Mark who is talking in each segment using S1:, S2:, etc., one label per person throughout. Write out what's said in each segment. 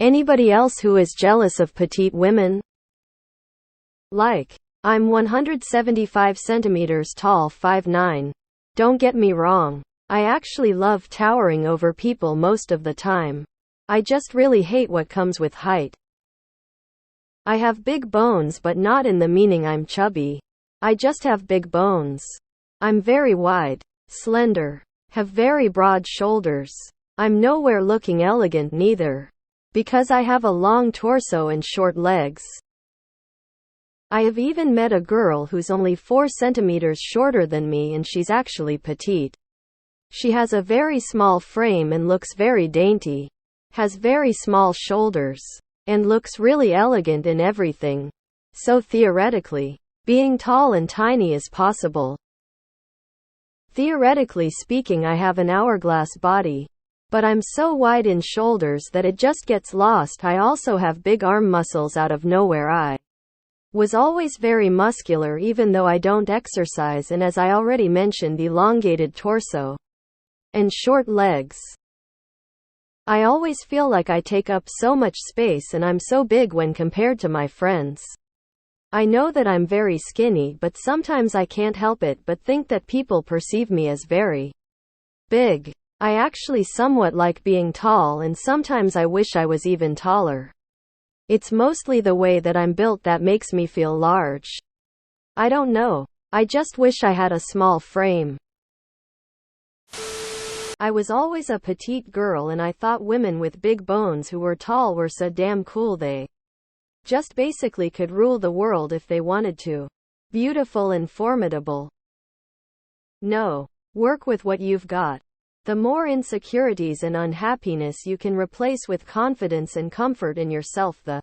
S1: Anybody else who is jealous of petite women? Like, I'm 175 centimeters tall, 5'9". Don't get me wrong. I actually love towering over people most of the time. I just really hate what comes with height. I have big bones, but not in the meaning I'm chubby. I just have big bones. I'm very wide, slender, have very broad shoulders. I'm nowhere looking elegant neither, because I have a long torso and short legs. I have even met a girl who's only 4 centimeters shorter than me and she's actually petite. She has a very small frame and looks very dainty, has very small shoulders, and looks really elegant in everything. So theoretically, being tall and tiny is possible. Theoretically speaking, I have an hourglass body, but I'm so wide in shoulders that it just gets lost. I also have big arm muscles out of nowhere. I was always very muscular even though I don't exercise, and as I already mentioned, elongated torso and short legs. I always feel like I take up so much space and I'm so big when compared to my friends. I know that I'm very skinny, but sometimes I can't help it but think that people perceive me as very big. I actually somewhat like being tall, and sometimes I wish I was even taller. It's mostly the way that I'm built that makes me feel large. I don't know. I just wish I had a small frame. I was always a petite girl and I thought women with big bones who were tall were so damn cool. They just basically could rule the world if they wanted to. Beautiful and formidable. No. Work with what you've got. The more insecurities and unhappiness you can replace with confidence and comfort in yourself, the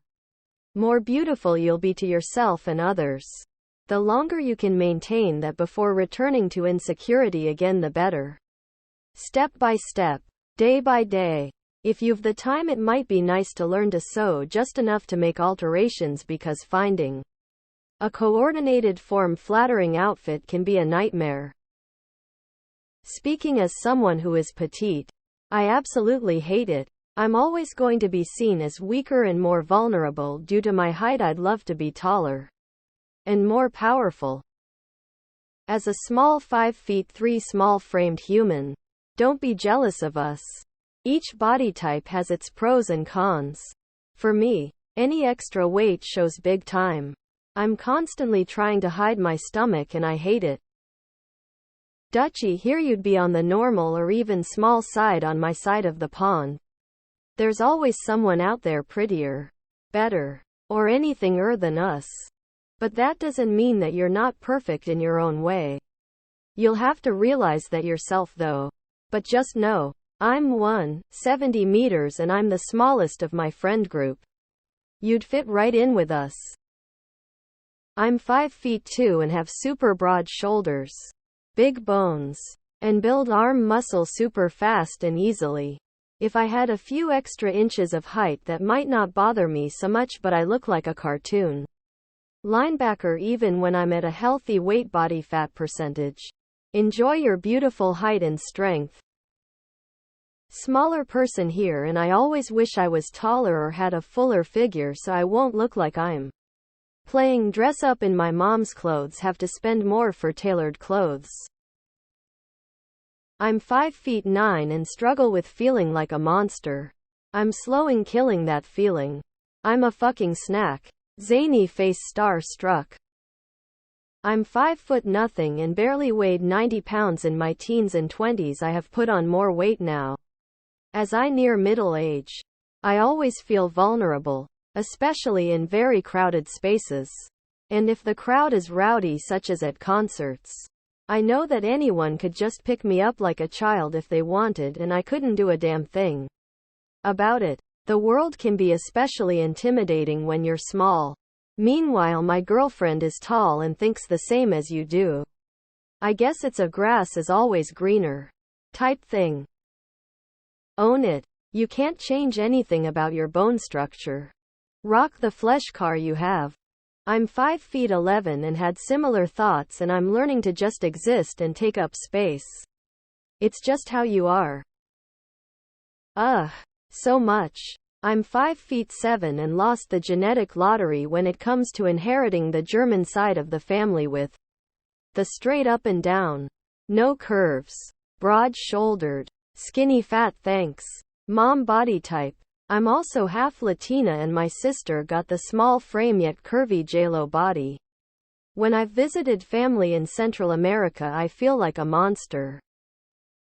S1: more beautiful you'll be to yourself and others. The longer you can maintain that before returning to insecurity again, the better. Step by step, day by day. If you've the time, it might be nice to learn to sew just enough to make alterations, because finding a coordinated form flattering outfit can be a nightmare. Speaking as someone who is petite, I absolutely hate it. I'm always going to be seen as weaker and more vulnerable due to my height. I'd love to be taller and more powerful. As a small 5'3" small-framed human, don't be jealous of us. Each body type has its pros and cons. For me, any extra weight shows big time. I'm constantly trying to hide my stomach and I hate it. Dutchie, here you'd be on the normal or even small side on my side of the pond. There's always someone out there prettier, better, or anything than us. But that doesn't mean that you're not perfect in your own way. You'll have to realize that yourself though. But just know, I'm 170 meters and I'm the smallest of my friend group. You'd fit right in with us. I'm 5'2" and have super broad shoulders, big bones, and build arm muscle super fast and easily. If I had a few extra inches of height, that might not bother me so much, but I look like a cartoon linebacker even when I'm at a healthy weight body fat percentage. Enjoy your beautiful height and strength. Smaller person here, and I always wish I was taller or had a fuller figure so I won't look like I'm playing dress up in my mom's clothes, have to spend more for tailored clothes. I'm 5'9" and struggle with feeling like a monster. I'm slowing killing that feeling. I'm a fucking snack. Zany face star-struck. I'm 5 nothing and barely weighed 90 pounds in my teens and 20s. I have put on more weight now. As I near middle age, I always feel vulnerable, especially in very crowded spaces. And if the crowd is rowdy, such as at concerts, I know that anyone could just pick me up like a child if they wanted, and I couldn't do a damn thing about it. The world can be especially intimidating when you're small. Meanwhile, my girlfriend is tall and thinks the same as you do. I guess it's a grass is always greener type thing. Own it. You can't change anything about your bone structure. Rock the flesh car you have. I'm 5'11" and had similar thoughts, and I'm learning to just exist and take up space. It's just how you are. So much. I'm 5'7" and lost the genetic lottery when it comes to inheriting the German side of the family with the straight up and down. No curves. Broad-shouldered. Skinny fat thanks. Mom body type. I'm also half Latina and my sister got the small frame yet curvy JLo body. When I've visited family in Central America I feel like a monster.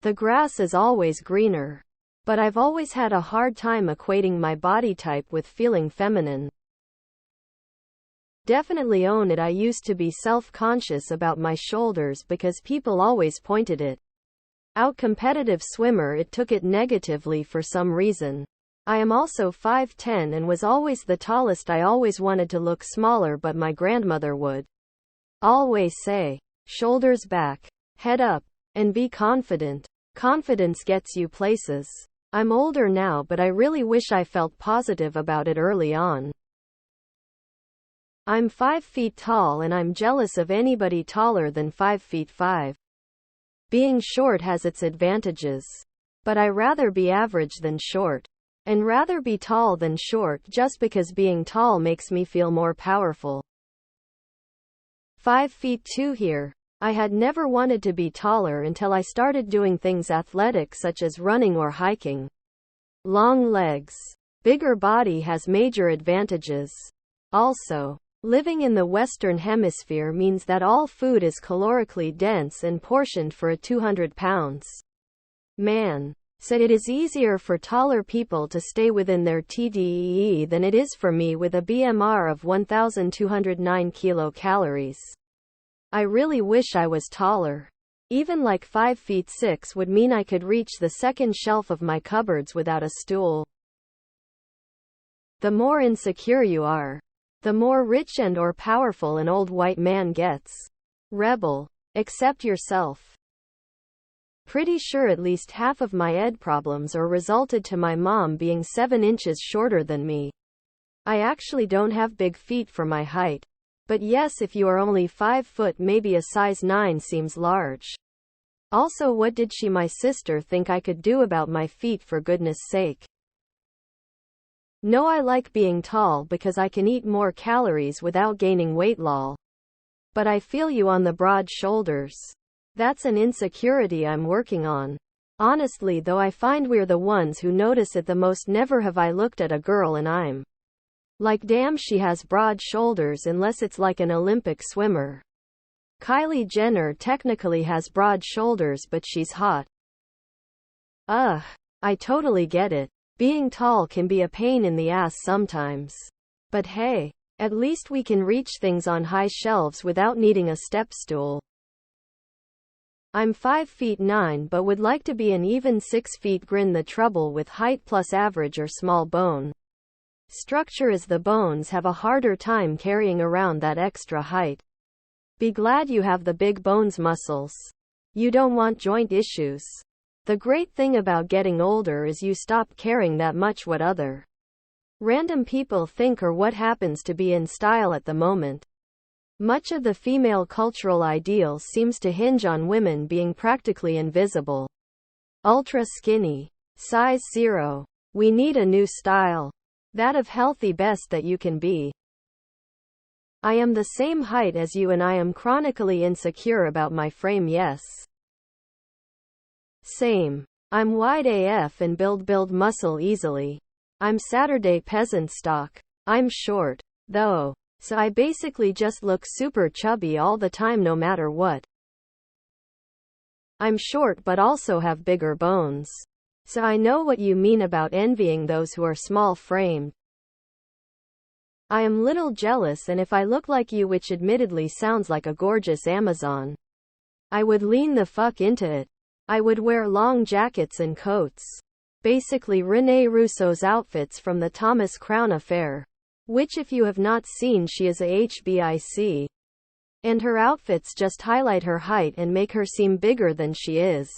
S1: The grass is always greener. But I've always had a hard time equating my body type with feeling feminine. Definitely own it. I used to be self-conscious about my shoulders because people always pointed it out. Competitive swimmer, it took it negatively for some reason. I am also 5'10" and was always the tallest. I always wanted to look smaller, but my grandmother would always say, shoulders back, head up, and be confident. Confidence gets you places. I'm older now, but I really wish I felt positive about it early on. I'm 5 feet tall and I'm jealous of anybody taller than 5'5". Being short has its advantages. But I rather be average than short. And rather be tall than short just because being tall makes me feel more powerful. 5'2" here. I had never wanted to be taller until I started doing things athletic such as running or hiking. Long legs. Bigger body has major advantages. Also, living in the Western Hemisphere means that all food is calorically dense and portioned for a 200 pounds man. So it is easier for taller people to stay within their TDEE than it is for me with a BMR of 1,209 kilocalories. I really wish I was taller. Even like 5'6" would mean I could reach the second shelf of my cupboards without a stool. The more insecure you are, the more rich and or powerful an old white man gets. Rebel. Accept yourself. Pretty sure at least half of my ed problems are resulted to my mom being 7 inches shorter than me. I actually don't have big feet for my height. But yes, if you are only 5 foot, maybe a size 9 seems large. Also, what did my sister think I could do about my feet, for goodness sake? No, I like being tall because I can eat more calories without gaining weight, lol. But I feel you on the broad shoulders. That's an insecurity I'm working on. Honestly though, I find we're the ones who notice it the most. Never have I looked at a girl and I'm like, damn, she has broad shoulders, unless it's like an Olympic swimmer. Kylie Jenner technically has broad shoulders, but she's hot. Ugh. I totally get it. Being tall can be a pain in the ass sometimes. But hey, at least we can reach things on high shelves without needing a step stool. I'm 5'9" but would like to be an even 6 feet. Grin. The trouble with height plus average or small bone structure is the bones have a harder time carrying around that extra height. Be glad you have the big bones muscles. You don't want joint issues. The great thing about getting older is you stop caring that much what other random people think or what happens to be in style at the moment. Much of the female cultural ideal seems to hinge on women being practically invisible. Ultra skinny. Size 0. We need a new style. That of healthy best that you can be. I am the same height as you and I am chronically insecure about my frame. Yes. Same. I'm wide AF and build muscle easily. I'm Saturday peasant stock. I'm short, though. So I basically just look super chubby all the time no matter what. I'm short but also have bigger bones. So I know what you mean about envying those who are small framed. I am little jealous, and if I look like you, which admittedly sounds like a gorgeous Amazon, I would lean the fuck into it. I would wear long jackets and coats. Basically Renee Russo's outfits from the Thomas Crown Affair. Which, if you have not seen, she is a HBIC. And her outfits just highlight her height and make her seem bigger than she is.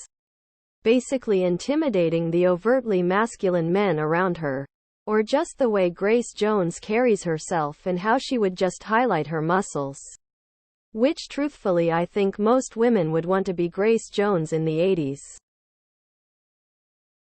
S1: Basically intimidating the overtly masculine men around her. Or just the way Grace Jones carries herself and how she would just highlight her muscles. Which truthfully I think most women would want to be Grace Jones in the 80s.